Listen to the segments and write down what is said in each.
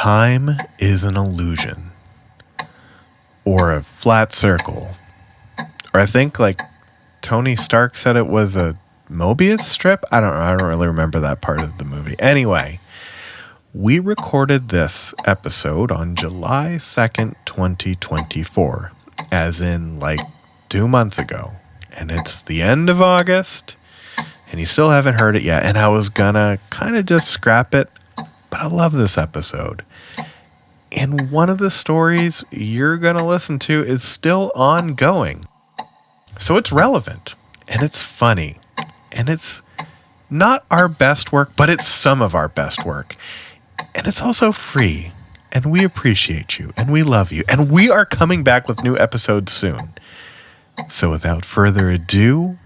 time is an illusion, or a flat circle, or I think like Tony Stark said it was a Mobius strip. I don't know. I don't really remember that part of the movie. Anyway, we recorded this episode on July 2nd, 2024, as in like 2 months ago. And it's the end of August, and you still haven't heard it yet. And I was gonna kind of just scrap it, but I love this episode. And one of the stories you're gonna listen to is still ongoing. So it's relevant, and it's funny, and it's not our best work, but it's some of our best work. And it's also free, and we appreciate you, and we love you, and we are coming back with new episodes soon. So without further ado,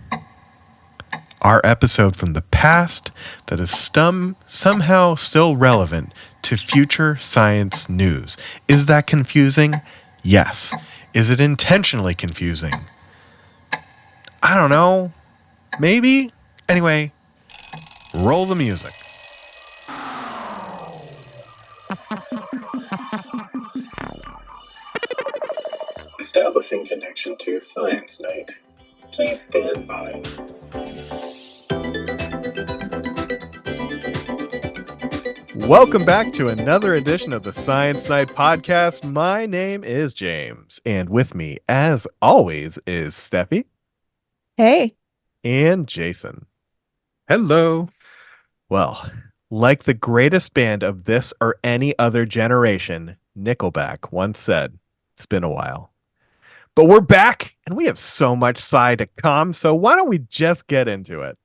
our episode from the past that is somehow still relevant to future science news. Is that confusing? Yes. Is it intentionally confusing? I don't know. Maybe? Anyway, roll the music. Establishing connection to Science Night. Please stand by. Welcome back to another edition of the Science Night podcast. My name is James, and with me, as always, is Steffi. Hey. And Jason. Hello. Well, like the greatest band of this or any other generation, Nickelback once said, it's been a while. But we're back, and we have so much sci to come, so why don't we just get into it?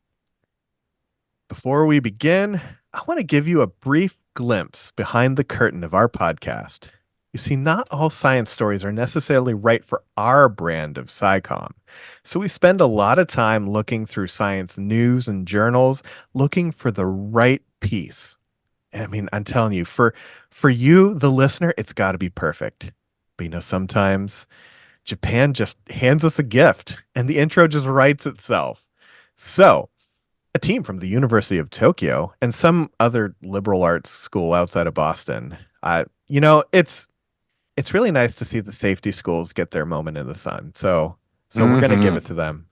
Before we begin, I want to give you a brief glimpse behind the curtain of our podcast. You see, not all science stories are necessarily right for our brand of SciComm. So we spend a lot of time looking through science news and journals, looking for the right piece. And I mean, I'm telling you, for you, the listener, it's got to be perfect. But you know, sometimes Japan just hands us a gift, and the intro just writes itself. So a team from the University of and some other liberal arts school outside of Boston. It's really nice to see the safety schools get their moment in the sun. So we're going to give it to them.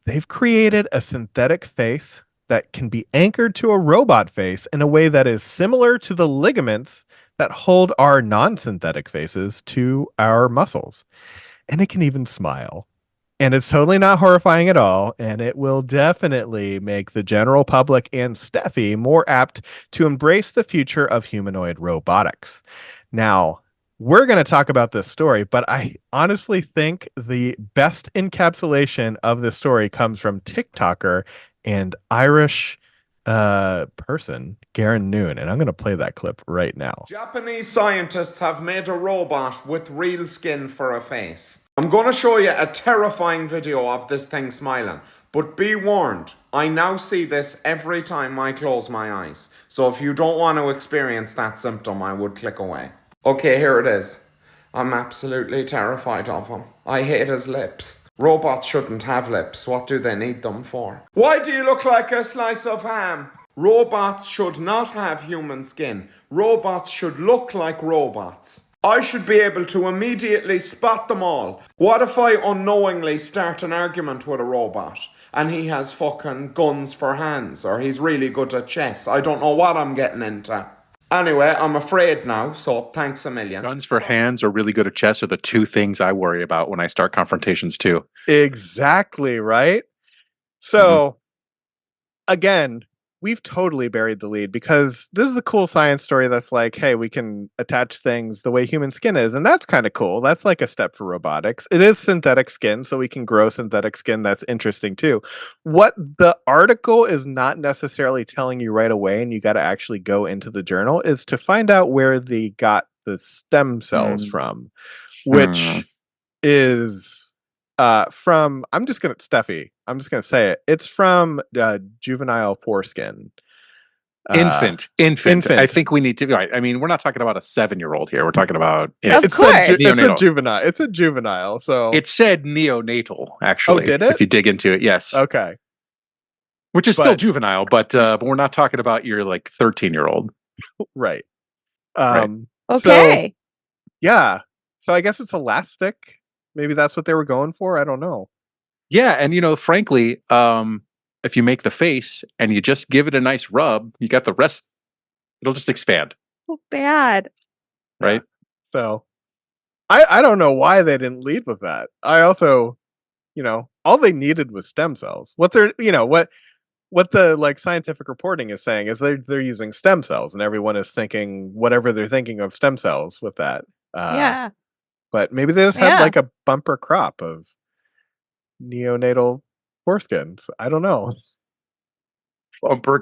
They've created a synthetic face that can be anchored to a robot face in a way that is similar to the ligaments that hold our non-synthetic faces to our muscles. And it can even smile. And it's totally not horrifying at all, and it will definitely make the general public and Steffi more apt to embrace the future of humanoid robotics. Now, we're going to talk about this story, but I honestly think the best encapsulation of this story comes from TikToker and Irish person, Garen Noon, and I'm going to play that clip right now. Japanese scientists have made a robot with real skin for a face. I'm going to show you a terrifying video of this thing smiling, but be warned, I now see this every time I close my eyes. So if you don't want to experience that symptom, I would click away. Okay, here it is. I'm absolutely terrified of him. I hate his lips. Robots shouldn't have lips. What do they need them for? Why do you look like a slice of ham? Robots should not have human skin. Robots should look like robots. I should be able to immediately spot them all. What if I unknowingly start an argument with a robot and he has fucking guns for hands, or he's really good at chess? I don't know what I'm getting into. Anyway, I'm afraid now, so thanks a million. Guns for hands or really good at chess are the two things I worry about when I start confrontations too. Exactly, right? So, again, we've totally buried the lead because this is a cool science story that's like, hey, we can attach things the way human skin is, and that's kind of cool. That's like a step for robotics. It is synthetic skin, so we can grow synthetic skin. That's interesting too. What the article is not necessarily telling you right away, and you got to actually go into the journal, is to find out where they got the stem cells from, which is from, I'm just going to say it. It's from juvenile foreskin. Infant. I think we need to be right. I mean, we're not talking about a 7-year-old here. We're talking about Of course. It's a juvenile. It's a juvenile. So it said neonatal, actually. Oh, did it? If you dig into it, yes. Okay. Which is still juvenile, but we're not talking about your like 13-year-old. Right. So Okay. yeah. So I guess it's elastic. Maybe that's what they were going for. I don't know. Yeah, and frankly, if you make the face and you just give it a nice rub, you got the rest. It'll just expand, Oh, bad. right? Yeah. So I don't know why they didn't lead with that. I also, all they needed was stem cells. What they're, what the like scientific reporting is saying is they're using stem cells, and everyone is thinking whatever they're thinking of stem cells with that. Yeah. But maybe they just had like a bumper crop of neonatal foreskins. I don't know. Bumper.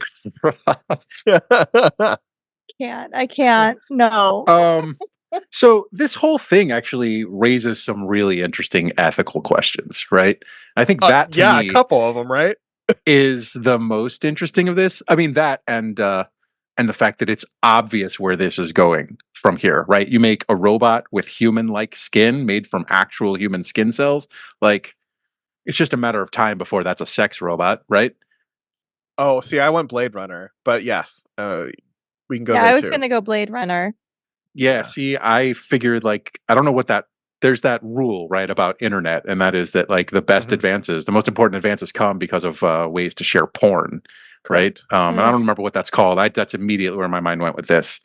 I can't. No. So this whole thing actually raises some really interesting ethical questions, right? I think that to a me couple of them, right? is the most interesting of this. I mean that and the fact that it's obvious where this is going from here, right? You make a robot with human-like skin made from actual human skin cells, like it's just a matter of time before that's a sex robot, right? Oh, see, I went Blade Runner, but yes, we can go Yeah, there I was too. gonna go Blade Runner. Yeah, see, I figured like I don't know what that there's that rule, right, about internet, and that is that like the best advances, the most important advances come because of ways to share porn, right? And I don't remember what that's called. That's immediately where my mind went with this,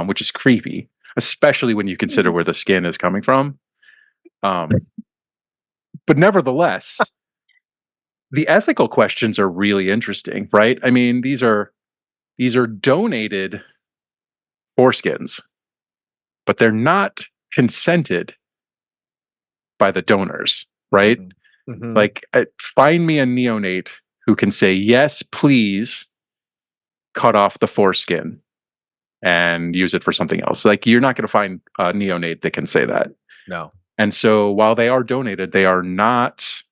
which is creepy, especially when you consider where the skin is coming from. But nevertheless, the ethical questions are really interesting, right? I mean, these are donated foreskins, but they're not consented by the donors, right? Like, find me a neonate who can say, yes, please cut off the foreskin and use it for something else. Like, you're not going to find a neonate that can say that. No. And so while they are donated, they are not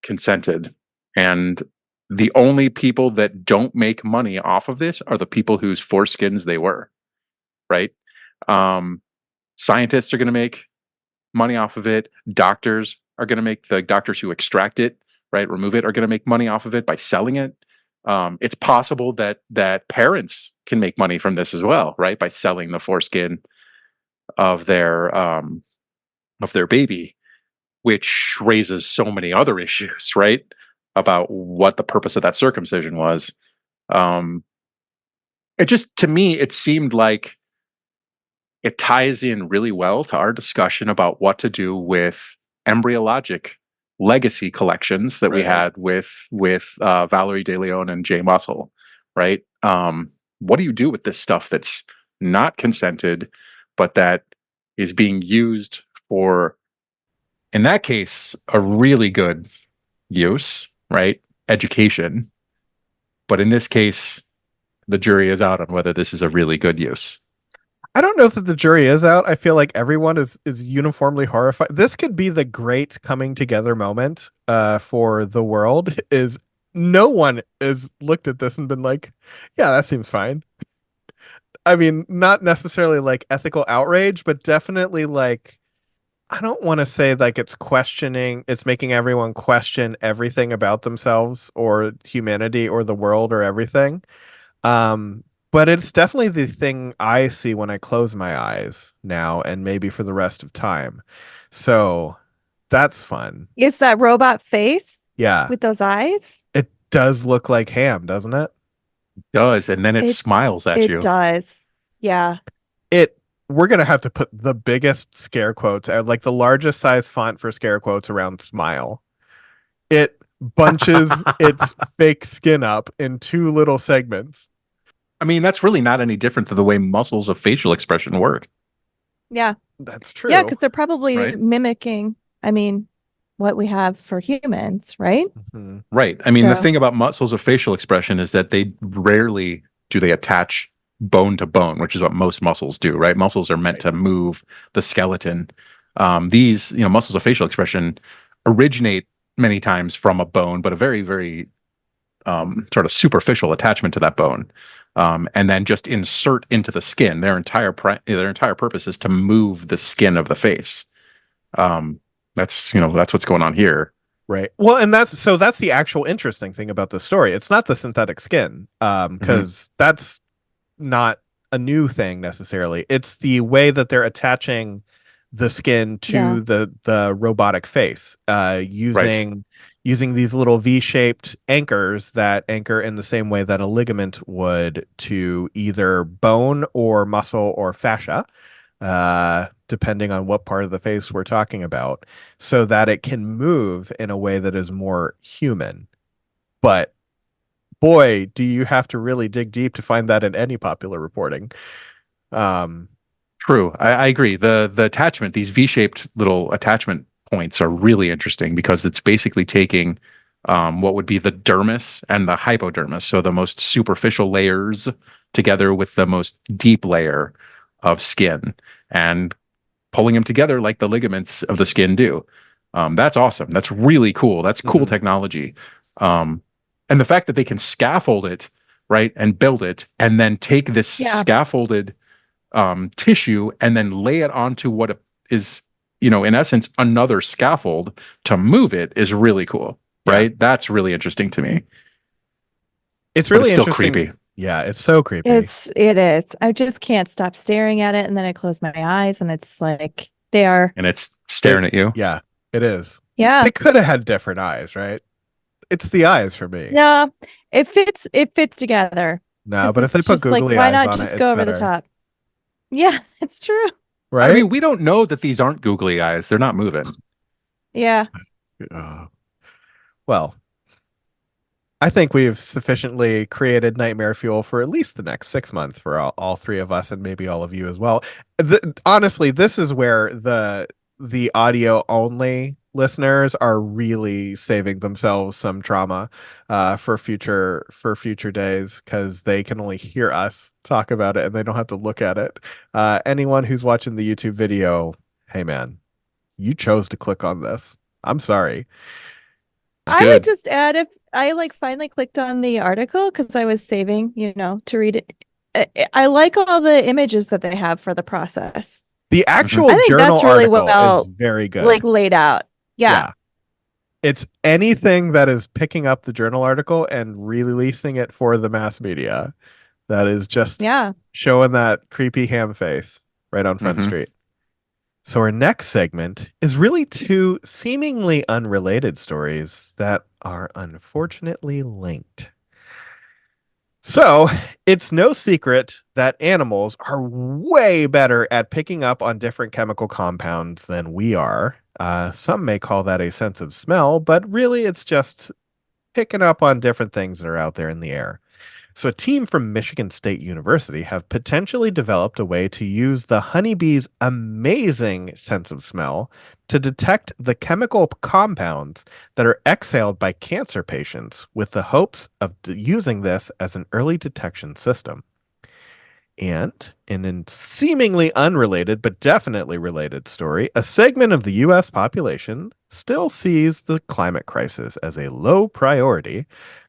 consented. And the only people that don't make money off of this are the people whose foreskins they were, right? Scientists are going to make money off of it. Doctors are going to make the doctors who extract it, right, remove it, are going to make money off of it by selling it. It's possible that parents can make money from this as well, right, by selling the foreskin of their baby, which raises so many other issues, right, about what the purpose of that circumcision was. It just, to me, it seemed like it ties in really well to our discussion about what to do with embryologic legacy collections that we had with Valerie De Leon and Jay Muscle, right? What do you do with this stuff that's not consented, but that is being used for, in that case, a really good use, right? Education. But in this case, the jury is out on whether this is a really good use. I don't know that the jury is out. I feel like everyone is uniformly horrified. This could be the great coming together moment for the world. Is no one has looked at this and been like, yeah, that seems fine. I mean, not necessarily like ethical outrage, but definitely like, I don't want to say like it's making everyone question everything about themselves or humanity or the world or everything. Um, but it's definitely the thing I see when I close my eyes now and maybe for the rest of time. So that's fun. Is that robot face Yeah. with those eyes? It does look like ham, doesn't it? It does, and then it smiles at you. It does. Yeah. We're going to have to put the biggest scare quotes, like the largest size font for scare quotes around smile. It bunches its fake skin up in two little segments. I mean, that's really not any different than the way muscles of facial expression work. Yeah. That's true. Yeah, because they're probably mimicking, what we have for humans, right? Mm-hmm. Right. I mean, the thing about muscles of facial expression is that they rarely do they attach bone to bone, which is what most muscles do, right? Muscles are meant to move the skeleton. These, muscles of facial expression originate many times from a bone, but a very, very sort of superficial attachment to that bone, and then just insert into the skin. Their entire purpose is to move the skin of the face. That's what's going on here. Right. Well, and that's the actual interesting thing about the story. It's not the synthetic skin, because that's not a new thing necessarily. It's the way that they're attaching the skin to the robotic face, using these little V-shaped anchors that anchor in the same way that a ligament would to either bone or muscle or fascia, depending on what part of the face we're talking about, so that it can move in a way that is more human. But boy, do you have to really dig deep to find that in any popular reporting. True. I agree. The attachment, these V-shaped little attachment points are really interesting because it's basically taking what would be the dermis and the hypodermis, so the most superficial layers together with the most deep layer of skin, and pulling them together like the ligaments of the skin do. That's awesome. That's really cool. That's cool technology. And the fact that they can scaffold it, right, and build it, and then take this scaffolded tissue and then lay it onto what is, in essence, another scaffold to move it is really cool, right? Yeah. That's really interesting to me. It's really still interesting. Creepy. Yeah, it's so creepy. It is. I just can't stop staring at it, and then I close my eyes, and it's like they are. And it's staring at you. Yeah, it is. Yeah, they could have had different eyes, right? It's the eyes for me. No, it fits together. No, but if they put googly why eyes not on just it, go it's over better. the top? Yeah, it's true. Right? I mean, we don't know that these aren't googly eyes. They're not moving. Yeah. Well, I think we've sufficiently created nightmare fuel for at least the next 6 months for all three of us, and maybe all of you as well. Honestly, this is where the audio only listeners are really saving themselves some trauma for future days, because they can only hear us talk about it and they don't have to look at it. Anyone who's watching the YouTube video, hey man, you chose to click on this. I'm sorry. I would just add, if I finally clicked on the article because I was saving, to read it. I like all the images that they have for the process. The actual I think journal that's really article is very good. Laid out. Yeah. It's anything that is picking up the journal article and releasing it for the mass media that is just showing that creepy ham face right on Front Street. So our next segment is really two seemingly unrelated stories that are unfortunately linked. So it's no secret that animals are way better at picking up on different chemical compounds than we are. Some may call that a sense of smell, but really it's just picking up on different things that are out there in the air. So a team from Michigan State University have potentially developed a way to use the honeybee's amazing sense of smell to detect the chemical compounds that are exhaled by cancer patients, with the hopes of using this as an early detection system. And in a seemingly unrelated but definitely related story, a segment of the U.S. population still sees the climate crisis as a low priority,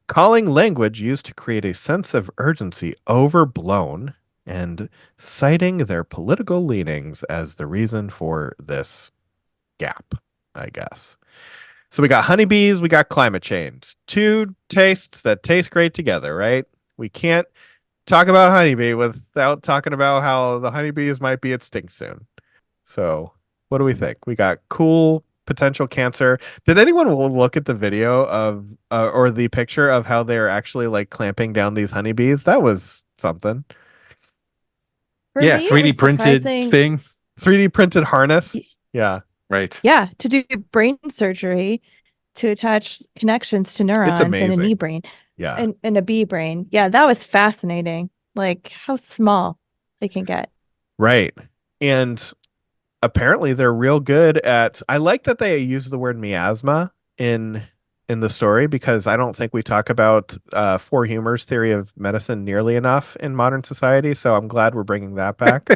calling language used to create a sense of urgency overblown, and citing their political leanings as the reason for this gap, I guess. So we got honeybees, we got climate change. Two tastes that taste great together, right? We can't talk about honeybee without talking about how the honeybees might be extinct soon. So what do we think? We got cool potential cancer. Did anyone look at the video of or the picture of how they're actually clamping down these honeybees? That was something. For me, 3D printed thing. 3D printed harness. Yeah. Right. Yeah, to do brain surgery to attach connections to neurons in a knee brain. Yeah. And a bee brain. Yeah, that was fascinating. How small they can get. Right. And apparently they're real good at, I like that they use the word miasma in the story, because I don't think we talk about Four Humors theory of medicine nearly enough in modern society. So I'm glad we're bringing that back.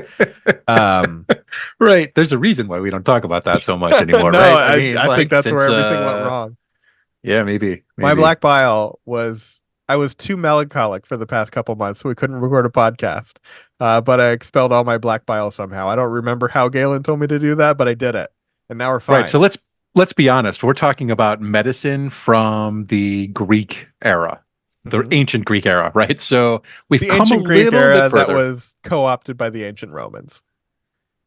Right. There's a reason why we don't talk about that so much anymore, no, right? I think that's where everything went wrong. Yeah, maybe. My black bile I was too melancholic for the past couple months, so we couldn't record a podcast. But I expelled all my black bile somehow. I don't remember how Galen told me to do that, but I did it. And now we're fine. Right. So let's be honest. We're talking about medicine from the Greek era. the Mhm. ancient Greek era, right? So we've The come a ancient Greek little era bit that further. was co-opted by the ancient Romans.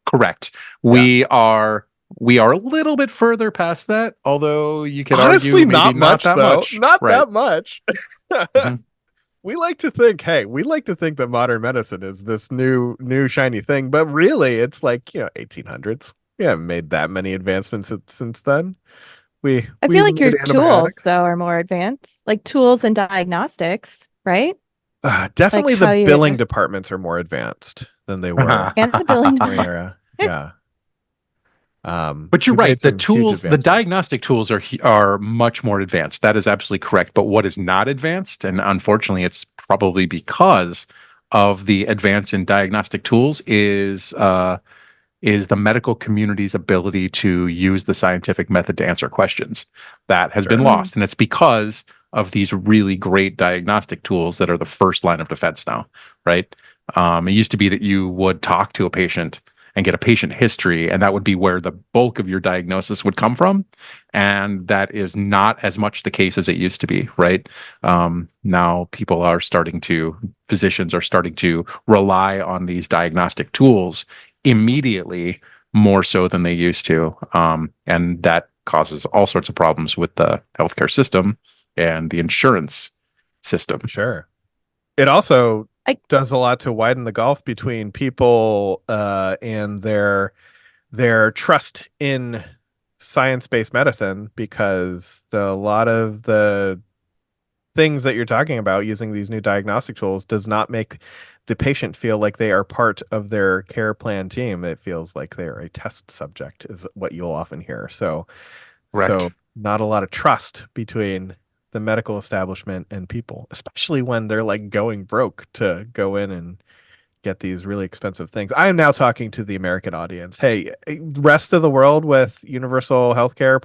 Correct. We are a little bit further past that, although you could Honestly, argue maybe not not much that though. much. Not Right. that much. Mhm. We like to think that modern medicine is this new shiny thing, but really it's like, 1800s. We haven't made that many advancements since then. I feel We've like your made tools antibiotics. though are more advanced, like tools and diagnostics, right? Like Definitely the how you billing departments are more advanced than they were and the billing in our department. era. Yeah. But you're We've made right. The some huge tools, the advancements. diagnostic tools are much more advanced. That is absolutely correct. But what is not advanced, and unfortunately, it's probably because of the advance in diagnostic tools, is the medical community's ability to use the scientific method to answer questions. That has been Sure. lost, and it's because of these really great diagnostic tools that are the first line of defense now, right? It used to be that you would talk to a patient and get a patient history, and that would be where the bulk of your diagnosis would come from. And that is not as much the case as it used to be, right? Now physicians are starting to rely on these diagnostic tools immediately more so than they used to. And that causes all sorts of problems with the healthcare system and the insurance system. Sure. It also I does a lot to widen the gulf between people and their trust in science-based medicine, because a lot of the things that you're talking about using these new diagnostic tools does not make the patient feel like they are part of their care plan team. It feels like they're a test subject, is what you'll often hear. So Correct. not a lot of trust between the medical establishment and people, especially when they're like going broke to go in and get these really expensive things. I am now talking to the American audience. Hey, rest of the world with universal healthcare,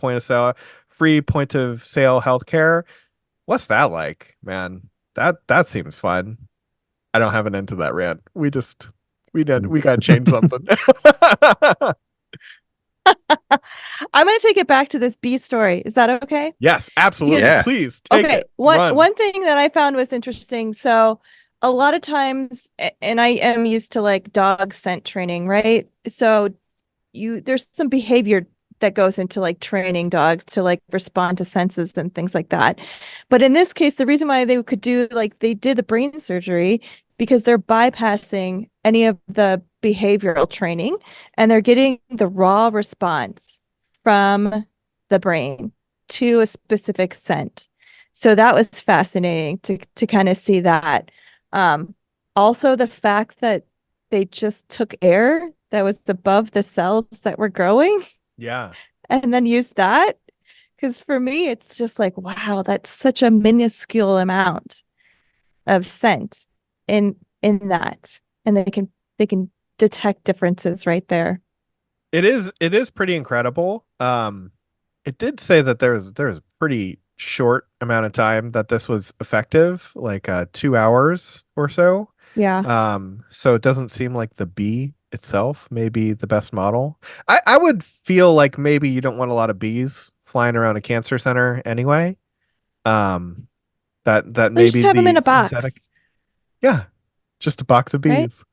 free point of sale healthcare. What's that like, man? That seems fun. I don't have an end to that rant. We got to change something. I'm going to take it back to this bee story. Is that okay? Yes, absolutely. Because Yeah. Please take okay, it. one Run. one thing that I found was interesting. So a lot of times, and I am used to like dog scent training, right? So there's some behavior that goes into like training dogs to like respond to senses and things like that. But in this case, the reason why they could do like they did the brain surgery because they're bypassing any of the behavioral training and they're getting the raw response from the brain to a specific scent. So that was fascinating to kind of see that. Also the fact that they just took air that was above the cells that were growing Yeah. and then used that. Because for me, it's just like, wow, that's such a minuscule amount of scent in that. And they can detect differences right there. It is pretty incredible. It did say that there's a pretty short amount of time that this was effective, like 2 hours or so. Yeah. So it doesn't seem like the bee itself may be the best model. I would feel like maybe you don't want a lot of bees flying around a cancer center anyway. Um, that Well, you just maybe have them in the a synthetic, box, yeah, just a box of right? bees.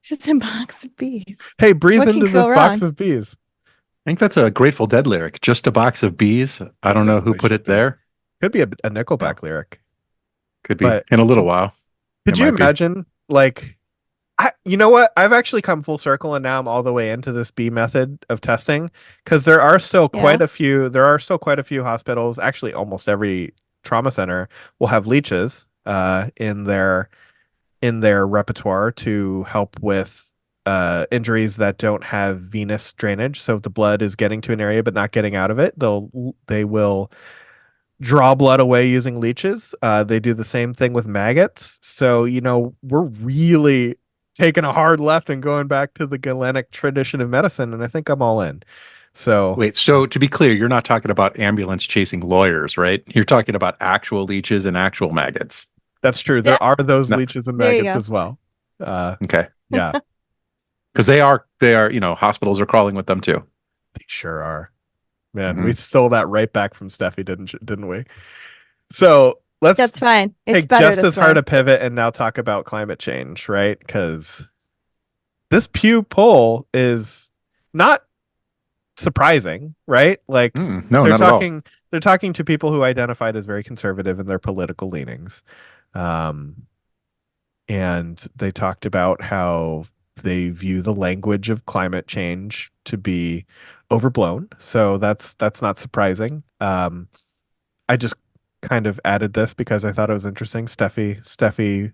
Just a box of bees. Hey, breathe What can into go this box wrong? of bees. I think that's a Grateful Dead lyric. Just a box of bees. I don't know who Exactly, put should it be. there. Could be a Yeah, Nickelback lyric. could be But in a little while. It could you might be. imagine, like, you know what? I've actually come full circle, and now I'm all the way into this B method of testing, because Yeah. there are still quite a few hospitals. Actually, almost every trauma center will have leeches in their repertoire to help with injuries that don't have venous drainage. So if the blood is getting to an area but not getting out of it, they will draw blood away using leeches. They do the same thing with maggots. So, we're really taking a hard left and going back to the Galenic tradition of medicine, and I think I'm all in. So Wait, so to be clear, you're not talking about ambulance chasing lawyers, right? You're talking about actual leeches and actual maggots. that's true. Yeah. There are those No. leeches and There you maggots go. as well. Okay. Yeah, Because they are, hospitals are crawling with them too. they sure are. Man, we Hmm. stole that right back from Steffi, didn't we? So let's That's fine. It's take better just this as hard way. a pivot and now talk about climate change, right? Because this Pew poll is not surprising, right? Like No, they're not at all. talking they're talking to people who identified as very conservative in their political leanings. Um, and they talked about how they view the language of climate change to be overblown. So that's not surprising. I just kind of added this because I thought it was interesting. Steffi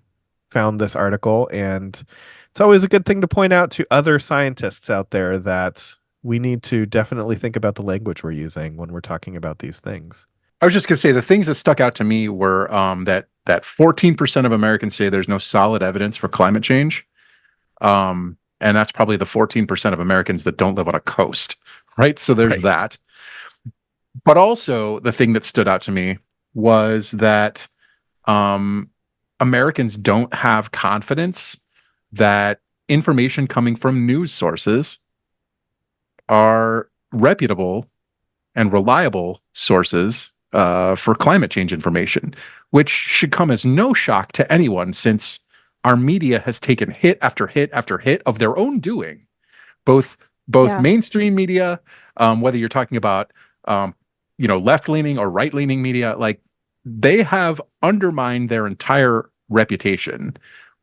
found this article, and it's always a good thing to point out to other scientists out there that we need to definitely think about the language we're using when we're talking about these things. I was just going to say the things that stuck out to me were that 14% of Americans say there's no solid evidence for climate change. And that's probably the 14% of Americans that don't live on a coast, right? So there's Right. that. But also, the thing that stood out to me was that Americans don't have confidence that information coming from news sources are reputable and reliable sources for climate change information, which should come as no shock to anyone since our media has taken hit after hit after hit of their own doing, both Yeah. mainstream media, whether you're talking about left leaning or right leaning media, like they have undermined their entire reputation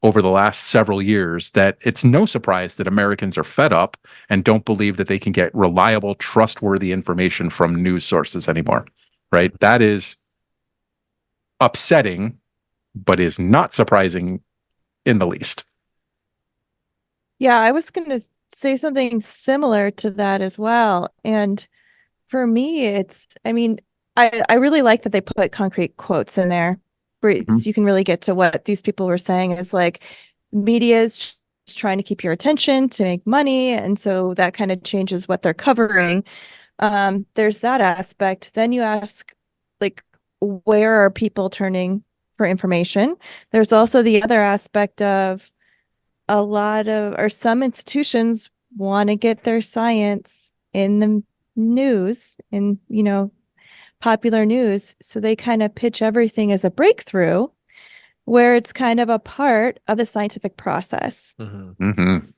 over the last several years, that it's no surprise that Americans are fed up and don't believe that they can get reliable, trustworthy information from news sources anymore, right? That is upsetting, but is not surprising in the least. Yeah, I was going to say something similar to that as well. And for me, I mean, I really like that they put concrete quotes in there where Mhm. so you can really get to what these people were saying is like media is just trying to keep your attention to make money. And so that kind of changes what they're covering. There's that aspect. Then you ask, like, where are people turning for information? There's also the other aspect of a lot of, or some institutions want to get their science in the news, in, popular news. So they kind of pitch everything as a breakthrough where it's kind of a part of the scientific process. Mm-hmm.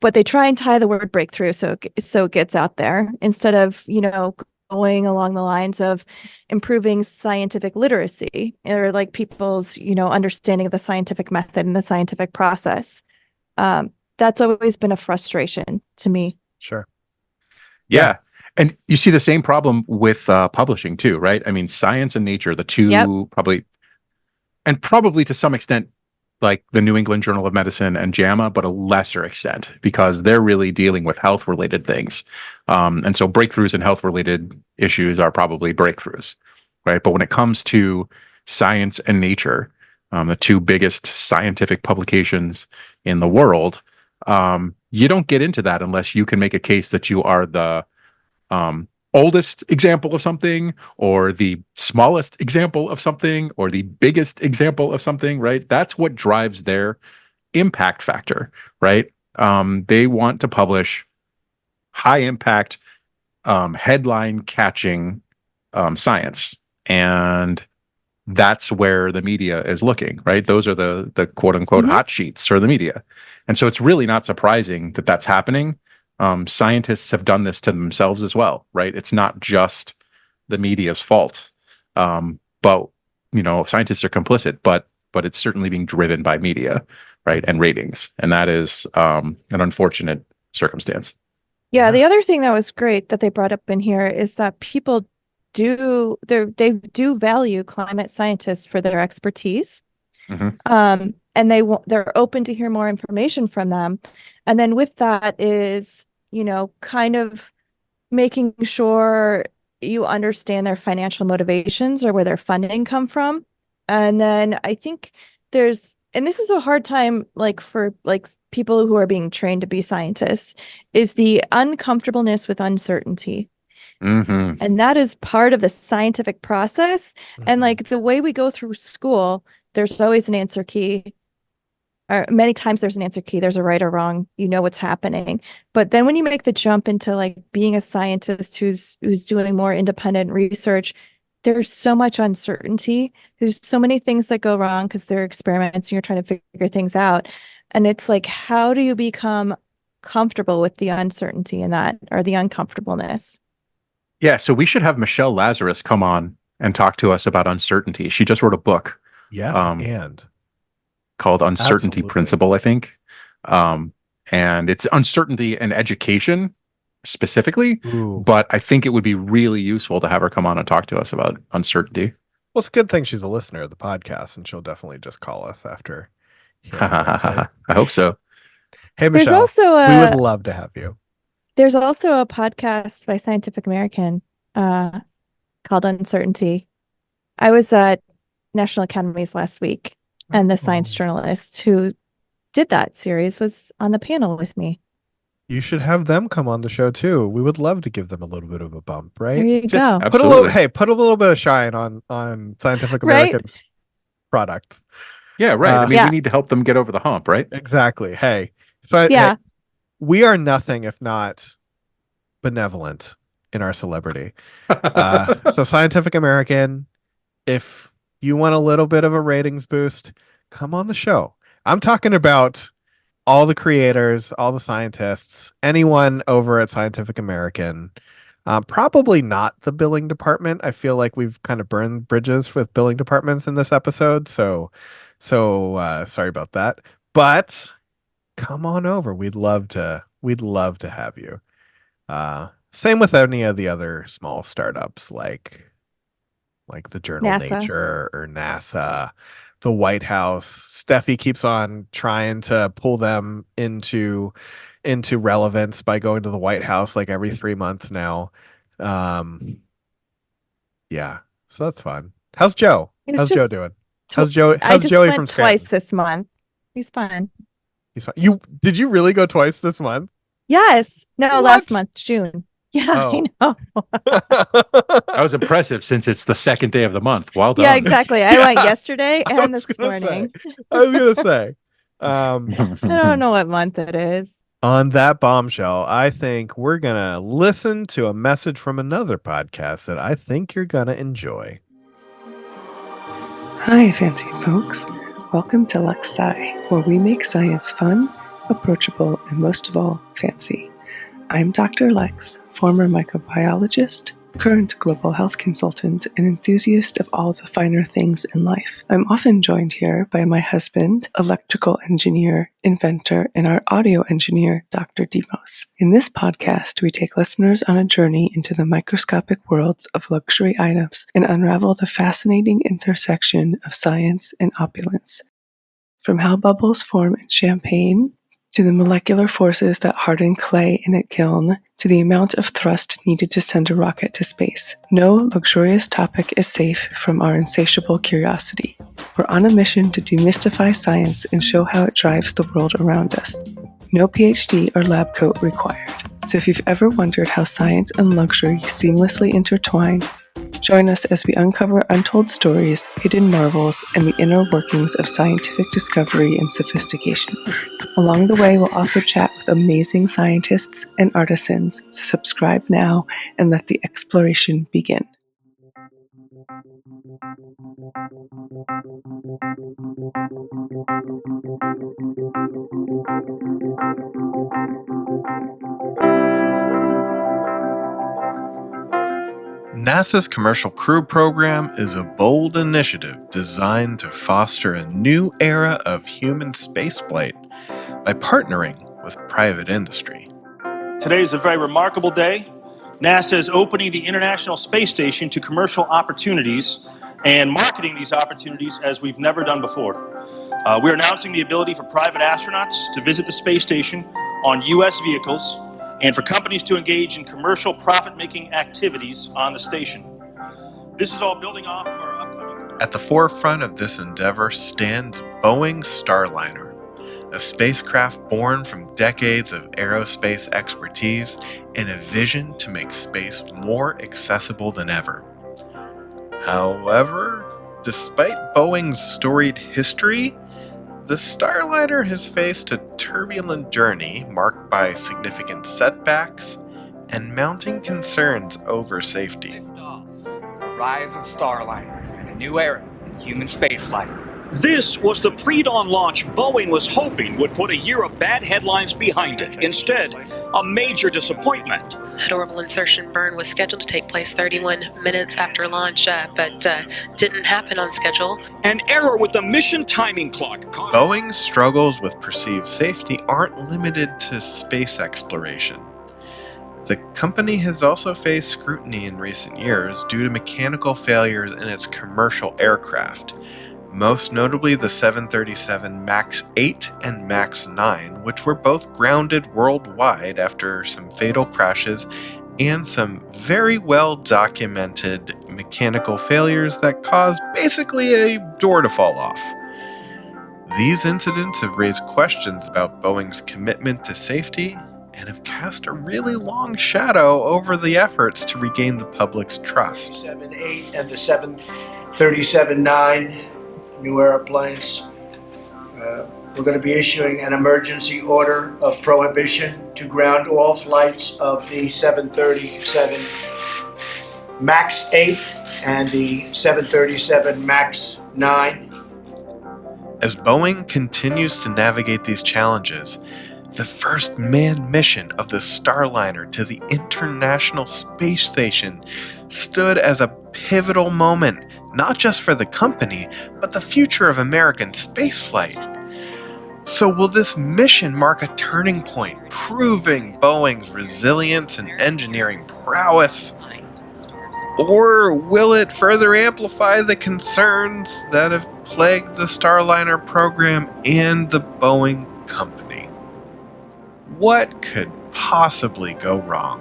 But they try and tie the word breakthrough so it gets out there instead of, going along the lines of improving scientific literacy or like people's, understanding of the scientific method and the scientific process. That's always been a frustration to me. Sure. Yeah. And you see the same problem with publishing too, right? I mean, Science and Nature, the two Yep. probably to some extent, like the New England Journal of Medicine and JAMA, but a lesser extent because they're really dealing with health related things. And so breakthroughs in health related issues are probably breakthroughs, right? But when it comes to Science and Nature, the two biggest scientific publications in the world, you don't get into that unless you can make a case that you are the oldest example of something or the smallest example of something or the biggest example of something, right? That's what drives their impact factor, right? They want to publish high impact, headline catching science. And that's where the media is looking, right? Those are the quote unquote hot sheets for the media. And so it's really not surprising that that's happening. Scientists have done this to themselves as well, right? It's not just the media's fault. But scientists are complicit, but it's certainly being driven by media, right? And ratings. And that is an unfortunate circumstance. Yeah, the other thing that was great that they brought up in here is that people they do value climate scientists for their expertise. Mhm. And they're open to hear more information from them. And then with that is, kind of making sure you understand their financial motivations or where their funding come from. And then I think and this is a hard time, like for like people who are being trained to be scientists, is the uncomfortableness with uncertainty. Mm-hmm. And that is part of the scientific process. And like the way we go through school, there's always an answer key. Or many times there's an answer key. There's a right or wrong. You know what's happening. But then when you make the jump into like being a scientist who's doing more independent research, there's so much uncertainty. There's so many things that go wrong because they're experiments and you're trying to figure things out. And it's like, how do you become comfortable with the uncertainty in that, or the uncomfortableness? Yeah, so we should have Michelle Lazarus come on and talk to us about uncertainty. She just wrote a book Yes, and called Uncertainty absolutely. Principle, I think. And it's uncertainty in education specifically, Ooh. but I think it would be really useful to have her come on and talk to us about uncertainty. Well, it's a good thing she's a listener of the podcast, and she'll definitely just call us after hearing this, right? I hope so. Hey, There's Michelle, also we would love to have you. there's also a podcast by Scientific American called Uncertainty. I was at National Academies last week, and the science journalist who did that series was on the panel with me. You should have them come on the show too. We would love to give them a little bit of a bump, right? There you go. Absolutely. Put a little bit of shine on Scientific Right? American's products. Yeah, right. I mean, Yeah. we need to help them get over the hump, right? Exactly. Hey, so Yeah. we are nothing if not benevolent in our celebrity. So Scientific American, if you want a little bit of a ratings boost, come on the show. I'm talking about all the creators, all the scientists, anyone over at Scientific American. Probably not the billing department. I feel like we've kind of burned bridges with billing departments in this episode. So sorry about that. But come on over. We'd love to have you. Same with any of the other small startups like the Journal NASA. Nature or NASA, the White House. Steffi keeps on trying to pull them into relevance by going to the White House like every 3 months now. Yeah, so that's fun. How's Joe? It was How's Joe just doing? tw- How's Joe? I How's just Joey went from twice Scranton? this month. He's fine. He's fine. Did you really go twice this month? Yes. No, What? last month, June. Yeah, Oh. I know. That was impressive since it's the second day of the month. Well done. Yeah, exactly. I went yesterday I and was this gonna morning. I was gonna say. I don't know what month it is. On that bombshell, I think we're gonna listen to a message from another podcast that I think you're gonna enjoy. Hi, fancy folks. Welcome to Lux Sci, where we make science fun, approachable, and most of all, fancy. I'm Dr. Lex, former microbiologist, current global health consultant, and enthusiast of all the finer things in life. I'm often joined here by my husband, electrical engineer, inventor, and our audio engineer, Dr. Demos. In this podcast, we take listeners on a journey into the microscopic worlds of luxury items and unravel the fascinating intersection of science and opulence. From how bubbles form in champagne, to the molecular forces that harden clay in a kiln, to the amount of thrust needed to send a rocket to space. No luxurious topic is safe from our insatiable curiosity. We're on a mission to demystify science and show how it drives the world around us. No PhD or lab coat required. So if you've ever wondered how science and luxury seamlessly intertwine, join us as we uncover untold stories, hidden marvels, and the inner workings of scientific discovery and sophistication. Along the way, we'll also chat with amazing scientists and artisans, so subscribe now and let the exploration begin. NASA's Commercial Crew Program is a bold initiative designed to foster a new era of human spaceflight by partnering with private industry. Today is a very remarkable day. NASA is opening the International Space Station to commercial opportunities and marketing these opportunities as we've never done before. We're announcing the ability for private astronauts to visit the space station on U.S. vehicles and for companies to engage in commercial profit-making activities on the station. This is all building off of our upcoming... At the forefront of this endeavor stands Boeing's Starliner, a spacecraft born from decades of aerospace expertise and a vision to make space more accessible than ever. However, despite Boeing's storied history, the Starliner has faced a turbulent journey marked by significant setbacks and mounting concerns over safety. rise of Starliner and a new era in human spaceflight. This was the pre-dawn launch Boeing was hoping would put a year of bad headlines behind it. Instead, a major disappointment. An orbital insertion burn was scheduled to take place 31 minutes after launch, but didn't happen on schedule. An error with the mission timing clock. Boeing's struggles with perceived safety aren't limited to space exploration. The company has also faced scrutiny in recent years due to mechanical failures in its commercial aircraft, most notably the 737 MAX 8 and MAX 9, which were both grounded worldwide after some fatal crashes and some very well documented mechanical failures that caused basically a door to fall off. These incidents have raised questions about Boeing's commitment to safety and have cast a really long shadow over the efforts to regain the public's trust. 7-8 and the 737-9 new airplanes. We're going to be issuing an emergency order of prohibition to ground all flights of the 737 MAX 8 and the 737 MAX 9. As Boeing continues to navigate these challenges, the first manned mission of the Starliner to the International Space Station stood as a pivotal moment, not just for the company, but the future of American spaceflight. So will this mission mark a turning point, proving Boeing's resilience and engineering prowess? Or will it further amplify the concerns that have plagued the Starliner program and the Boeing company? What could possibly go wrong?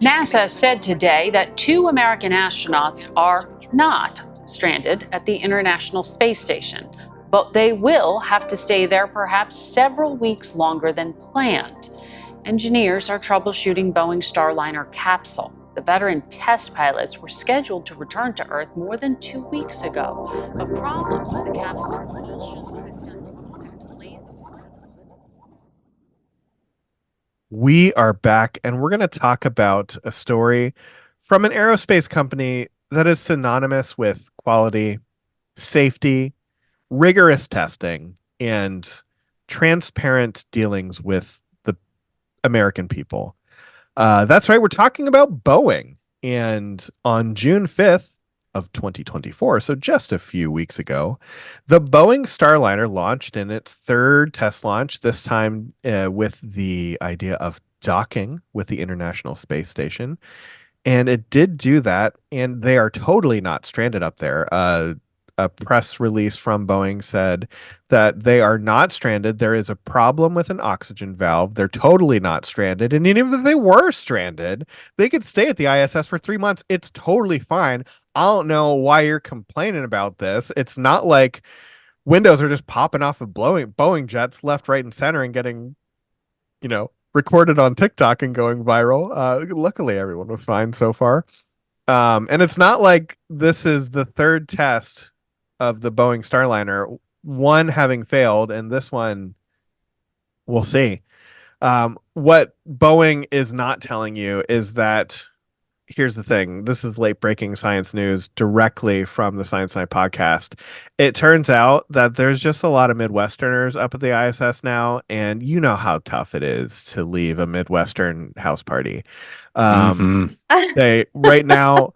NASA said today that 2 American astronauts are not stranded at the International Space Station, but they will have to stay there perhaps several weeks longer than planned. Engineers are troubleshooting Boeing's Starliner capsule. The veteran test pilots were scheduled to return to Earth more than 2 weeks ago, but problems with the capsule's propulsion system have delayed. We are back, and we're going to talk about a story from an aerospace company that is synonymous with quality, safety, rigorous testing, and transparent dealings with the American people. That's right, we're talking about Boeing. And on June 5th of 2024, so just a few weeks ago, the Boeing Starliner launched in its third test launch, this time with the idea of docking with the International Space Station. And it did do that, and they are totally not stranded up there. A press release from Boeing said that they are not stranded. There is a problem with an oxygen valve. They're totally not stranded. And even if they were stranded, they could stay at the ISS for 3 months. It's totally fine. I don't know why you're complaining about this. It's not like windows are just popping off of Boeing jets left, right, and center and getting, recorded on TikTok and going viral. Luckily, everyone was fine so far. And it's not like this is the third test of the Boeing Starliner, one having failed, and this one, we'll see. What Boeing is not telling you is that, here's the thing. This is late breaking science news directly from the Science Night podcast. It turns out that there's just a lot of Midwesterners up at the ISS now, and you know how tough it is to leave a Midwestern house party. They right now,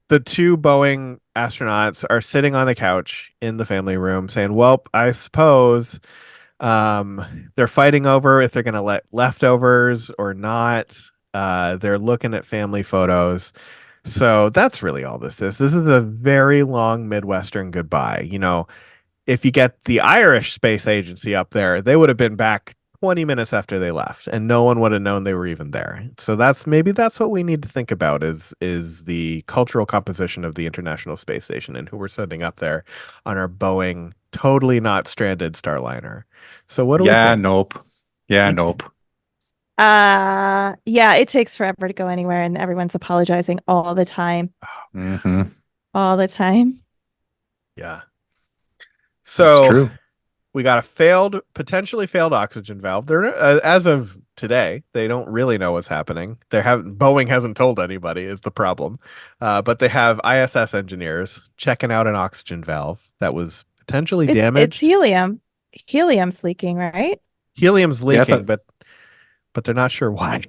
the 2 Boeing astronauts are sitting on the couch in the family room saying, well, I suppose they're fighting over if they're going to let leftovers or not. They're looking at family photos. So that's really all this is. This is a very long Midwestern goodbye. If you get the Irish Space Agency up there, they would have been back 20 minutes after they left, and no one would have known they were even there. So that's what we need to think about is the cultural composition of the International Space Station and who we're sending up there on our Boeing totally not stranded Starliner. So what do we think? Nope. Yeah, it takes forever to go anywhere, and everyone's apologizing all the time. Mm-hmm. All the time. Yeah. So true. We got a potentially failed oxygen valve. They're as of today, they don't really know what's happening. Boeing hasn't told anybody is the problem, but they have ISS engineers checking out an oxygen valve that was potentially damaged. It's helium. Helium's leaking, right? Helium's Yeah, I leaking, thought- but they're not sure why.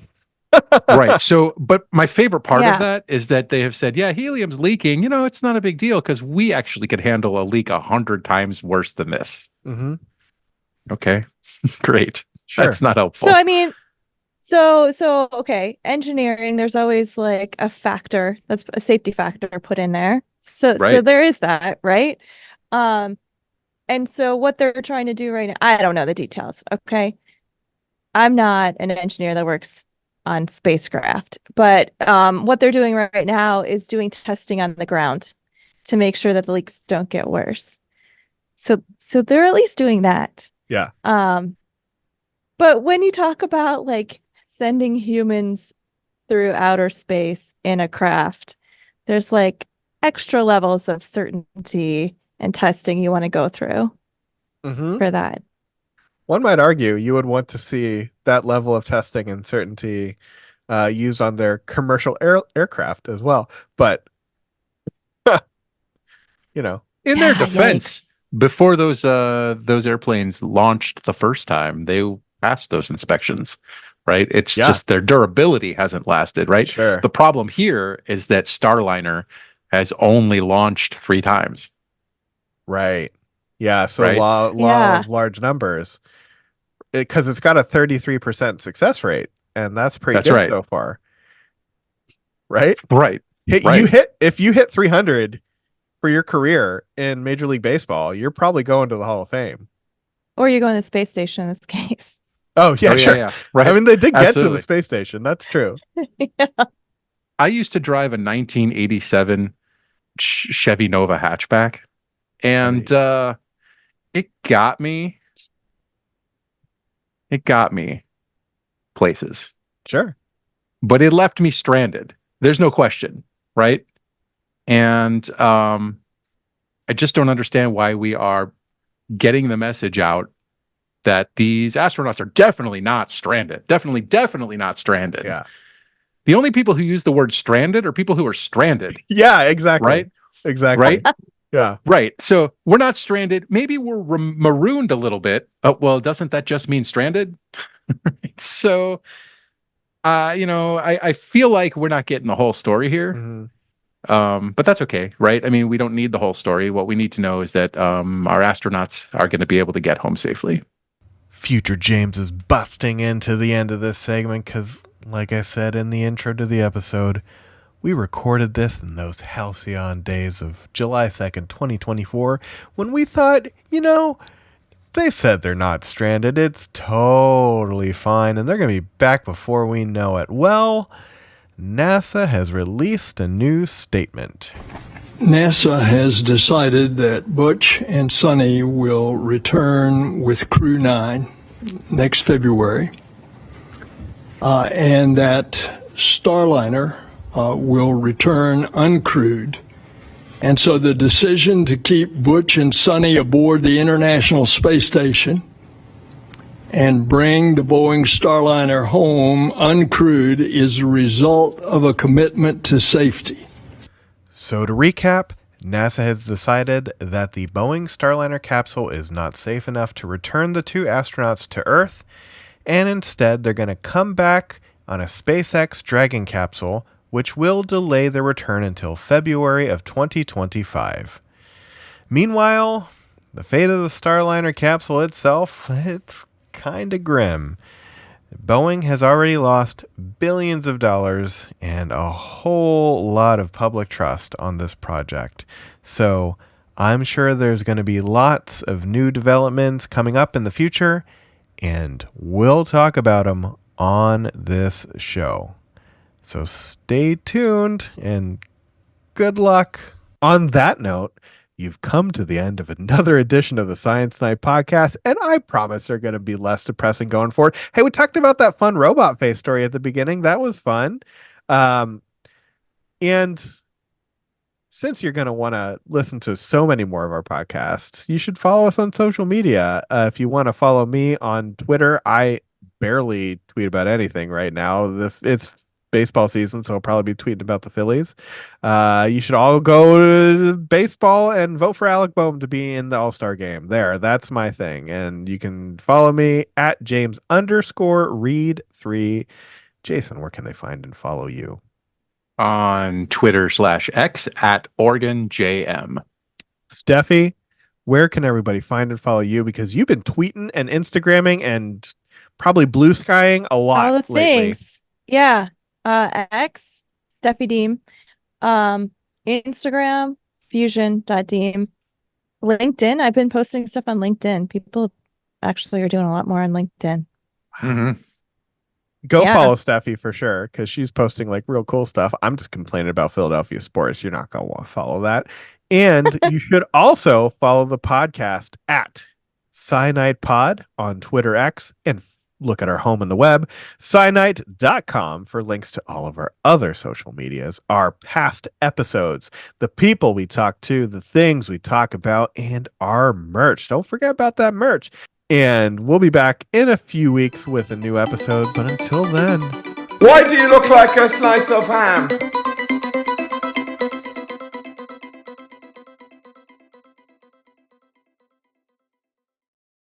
Right. So, but my favorite part Yeah. of that is that they have said, yeah, helium's leaking. It's not a big deal because we actually could handle a leak 100 times worse than this. Mm-hmm. Okay, great. Sure. That's not helpful. So I mean, so okay, engineering, there's always like a factor, that's a safety factor put in there. So Right. there is that, right? And so what they're trying to do right now, I don't know the details, okay? I'm not an engineer that works on spacecraft, but what they're doing right now is doing testing on the ground to make sure that the leaks don't get worse. So they're at least doing that. Yeah. But when you talk about like sending humans through outer space in a craft, there's like extra levels of certainty and testing you want to go through for that. One might argue you would want to see that level of testing and certainty used on their commercial aircraft as well. But, in their Yeah, defense, before those airplanes launched the first time, they passed those inspections, right? It's just their durability hasn't lasted, right? Sure. The problem here is that Starliner has only launched 3 times. Right. Yeah. So Right? law of large numbers. Because it's got a 33% success rate, and that's pretty That's good right. so far. Right? Right. If you hit 300 for your career in Major League Baseball, you're probably going to the Hall of Fame. Or you go in the space station in this case. Oh, yeah, sure. Yeah. Right. I mean, they did get to Absolutely. the space station. That's true. Yeah. I used to drive a 1987 Chevy Nova hatchback, and it got me places. Sure. But it left me stranded. There's no question, right? And I just don't understand why we are getting the message out that these astronauts are definitely not stranded. Definitely not stranded. Yeah. The only people who use the word stranded are people who are stranded. Yeah, exactly. Right? Exactly. Right? Yeah. Right. So we're not stranded. Maybe we're marooned a little bit. Oh, well, doesn't that just mean stranded? So, I feel like we're not getting the whole story here. Mm-hmm. But that's okay, right? I mean, we don't need the whole story. What we need to know is that our astronauts are going to be able to get home safely. Future James is busting into the end of this segment because, like I said in the intro to the episode, we recorded this in those halcyon days of July 2nd, 2024, when we thought, they said they're not stranded. It's totally fine, and they're going to be back before we know it. Well, NASA has released a new statement. NASA has decided that Butch and Sonny will return with Crew 9 next February, and that Starliner will return uncrewed. And so the decision to keep Butch and Sonny aboard the International Space Station and bring the Boeing Starliner home uncrewed is a result of a commitment to safety. So to recap, NASA has decided that the Boeing Starliner capsule is not safe enough to return the 2 astronauts to Earth, and instead they're going to come back on a SpaceX Dragon capsule, which will delay their return until February of 2025. Meanwhile, the fate of the Starliner capsule itself, it's kind of grim. Boeing has already lost billions of dollars and a whole lot of public trust on this project. So I'm sure there's going to be lots of new developments coming up in the future, and we'll talk about them on this show. So stay tuned and good luck. On that note, you've come to the end of another edition of the Science Night podcast, and I promise they're going to be less depressing going forward. Hey, we talked about that fun robot face story at the beginning. That was fun. And since you're going to want to listen to so many more of our podcasts, you should follow us on social media. If you want to follow me on Twitter, I barely tweet about anything right now. It's baseball season, so I'll probably be tweeting about the Phillies. You should all go to baseball and vote for Alec Boehm to be in the All-Star game. That's my thing. And you can follow me at James_Reed3. Jason, where can they find and follow you? On Twitter/X at OregonJM. Steffi, where can everybody find and follow you? Because you've been tweeting and Instagramming and probably blue skying a lot All the lately. things. Yeah. X, Steffi Deem. Instagram, fusion.deem. LinkedIn. I've been posting stuff on LinkedIn. People actually are doing a lot more on LinkedIn. Mm-hmm. Go follow Steffi for sure, because she's posting like real cool stuff. I'm just complaining about Philadelphia sports. You're not going to want to follow that. And you should also follow the podcast at Cyanide Pod on Twitter X, and look at our home on the web, cyanide.com, for links to all of our other social medias, our past episodes, the people we talk to, the things we talk about, and our merch. Don't forget about that merch. And we'll be back in a few weeks with a new episode. But until then, Why do you look like a slice of ham?